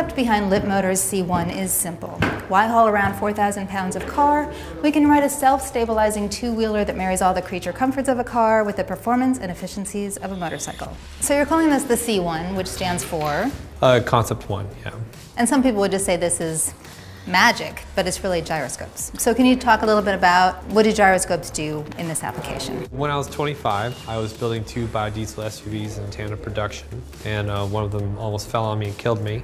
concept behind Lipmotor's C1 is simple. Why haul around 4,000 pounds of car? We can ride a self-stabilizing two-wheeler that marries all the creature comforts of a car with the performance and efficiencies of a motorcycle. So you're calling this the C1, which stands for? Concept 1, yeah. And some people would just say this is magic, but it's really gyroscopes. So can you talk a little bit about what do gyroscopes do in this application? When I was 25, I was building 2 biodiesel SUVs in tandem production, and one of them almost fell on me and killed me.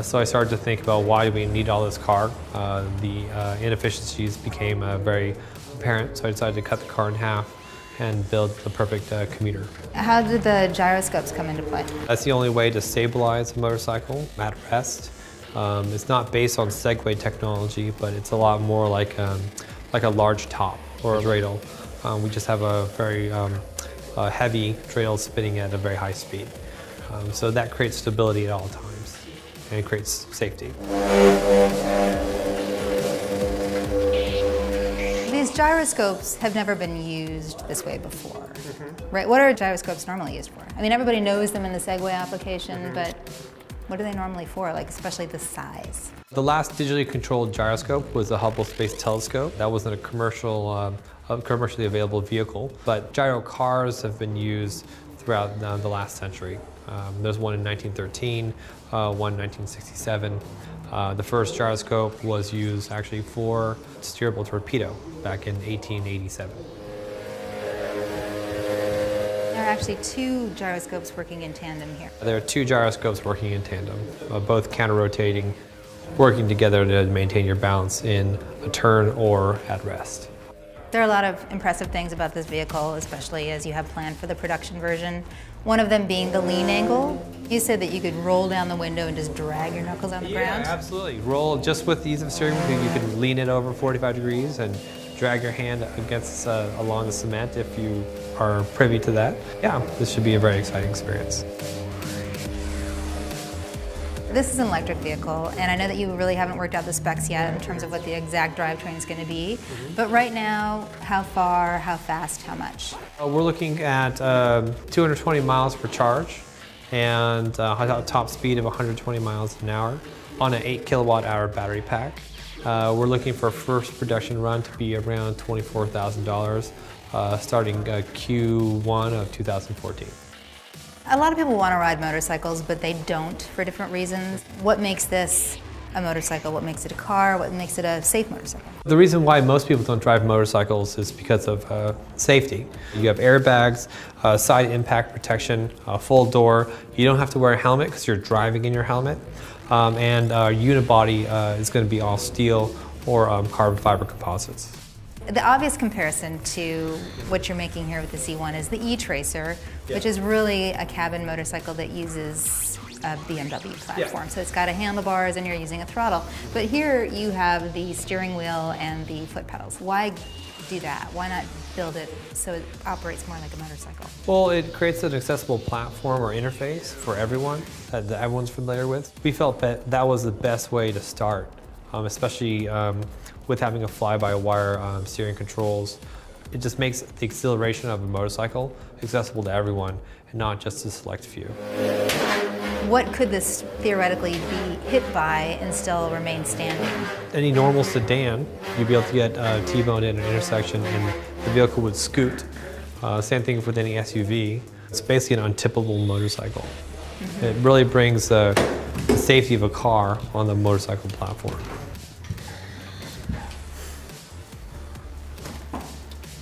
So I started to think about why do we need all this car. The inefficiencies became very apparent, so I decided to cut the car in half and build the perfect commuter. How did the gyroscopes come into play? That's the only way to stabilize a motorcycle at rest. It's not based on Segway technology, but it's a lot more like a large top or a dreidel. We just have a very heavy dreidel spinning at a very high speed. So that creates stability at all times, and it creates safety. These gyroscopes have never been used this way before, right? What are gyroscopes normally used for? I mean, everybody knows them in the Segway application, but what are they normally for, like especially the size? The last digitally controlled gyroscope was the Hubble Space Telescope. That wasn't a commercially available vehicle, but gyro cars have been used throughout the last century. There's one in 1913, one in 1967. The first gyroscope was used actually for steerable torpedo back in 1887. There are actually 2 gyroscopes working in tandem here. There are 2 gyroscopes working in tandem, both counter-rotating, working together to maintain your balance in a turn or at rest. There are a lot of impressive things about this vehicle, especially as you have planned for the production version. One of them being the lean angle. You said that you could roll down the window and just drag your knuckles on the ground? Yeah, absolutely. Roll just with the ease of steering. You can lean it over 45 degrees and drag your hand against along the cement if you are privy to that. Yeah, this should be a very exciting experience. This is an electric vehicle, and I know that you really haven't worked out the specs yet in terms of what the exact drivetrain is going to be. But right now, how far, how fast, how much? We're looking at 220 miles per charge and a top speed of 120 miles an hour on an 8 kilowatt hour battery pack. We're looking for a first production run to be around $24,000 starting Q1 of 2014. A lot of people want to ride motorcycles, but they don't for different reasons. What makes this a motorcycle? What makes it a car? What makes it a safe motorcycle? The reason why most people don't drive motorcycles is because of safety. You have airbags, side impact protection, full door. You don't have to wear a helmet because you're driving in your helmet. And unibody is going to be all steel or carbon fiber composites. The obvious comparison to what you're making here with the C1 is the E-Tracer, which is really a cabin motorcycle that uses a BMW platform. So it's got a handlebars and you're using a throttle. But here you have the steering wheel and the foot pedals. Why do that? Why not build it so it operates more like a motorcycle? Well, it creates an accessible platform or interface for everyone that everyone's familiar with. We felt that that was the best way to start, especially with having a fly-by-wire steering controls. It just makes the exhilaration of a motorcycle accessible to everyone and not just a select few. What could this theoretically be hit by and still remain standing? Any normal sedan, you'd be able to get T-boned in an intersection and the vehicle would scoot. Same thing with any SUV. It's basically an untippable motorcycle. It really brings the safety of a car on the motorcycle platform.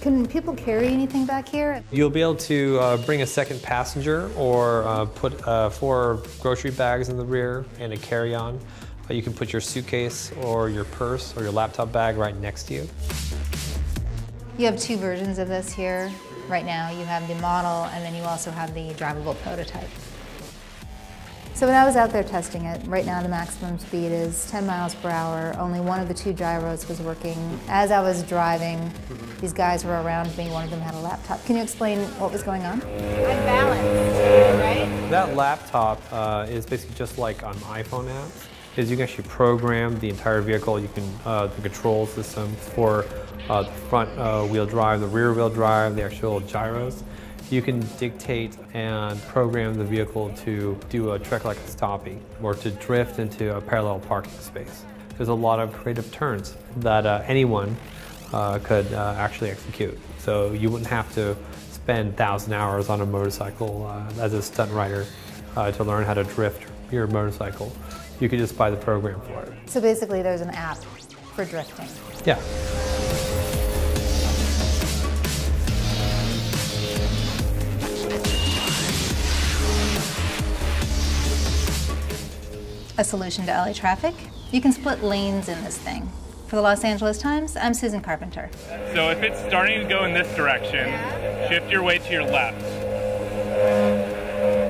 Can people carry anything back here? You'll be able to bring a second passenger or put 4 grocery bags in the rear and a carry-on. You can put your suitcase or your purse or your laptop bag right next to you. You have 2 versions of this here. Right now you have the model and then you also have the drivable prototype. So when I was out there testing it, right now the maximum speed is 10 miles per hour. Only one of the 2 gyros was working. As I was driving, these guys were around me. One of them had a laptop. Can you explain what was going on? Unbalanced, right? That laptop is basically just like on iPhone apps. Is you can actually program the entire vehicle. You can the control system for the front wheel drive, the rear wheel drive, the actual gyros. You can dictate and program the vehicle to do a trek like a stoppie or to drift into a parallel parking space. There's a lot of creative turns that anyone could actually execute. So you wouldn't have to spend 1,000 hours on a motorcycle as a stunt rider to learn how to drift your motorcycle. You could just buy the program for it. So basically there's an app for drifting. Yeah. A solution to LA traffic? You can split lanes in this thing. For the Los Angeles Times, I'm Susan Carpenter. So if it's starting to go in this direction, shift your weight to your left.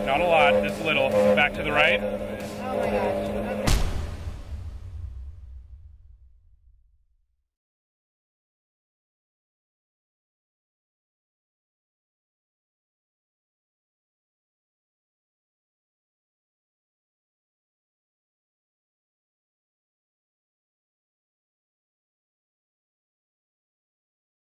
Not a lot, just a little. Back to the right. Oh my gosh.